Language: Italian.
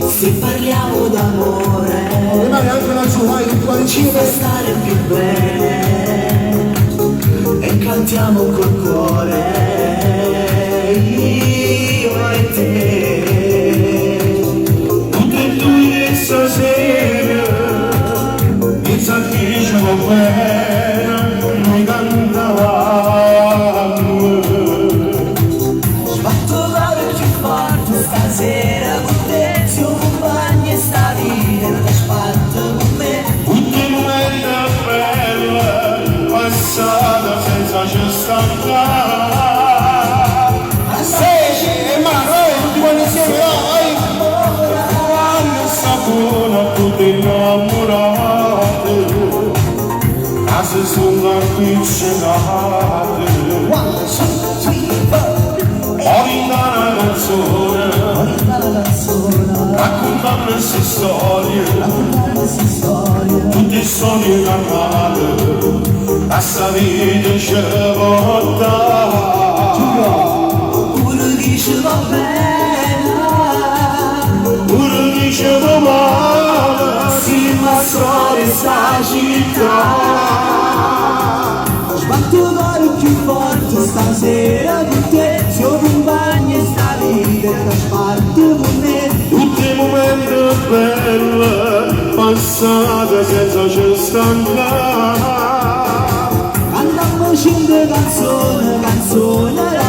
Se parliamo d'amore rimane anche la sua il cuoricino per stare più bene e cantiamo col cuore io e te. Tutte e due stasera mi sacrifico bene, noi cantavamo. Sbatto l'ore più forte stasera con te, se un compagno e stavi nella spalla con me. Tutti i momenti belli, passati senza ci stancare. tutti quanti insieme Quando sapona tutti innamorati, case sono appiccicate. Ora in una canzone raccontano queste storie, tutte storie calmate, a sta vita ci porta. Pure dice va bene, Pure dicevo male, sì ma storia sta città. Sbatto l'ore più forte stasera con te, se un compagno e stavi nella spalla con me. tutti i momenti belli, passati senza ci stancare. Andiamo scendere canzone, canzone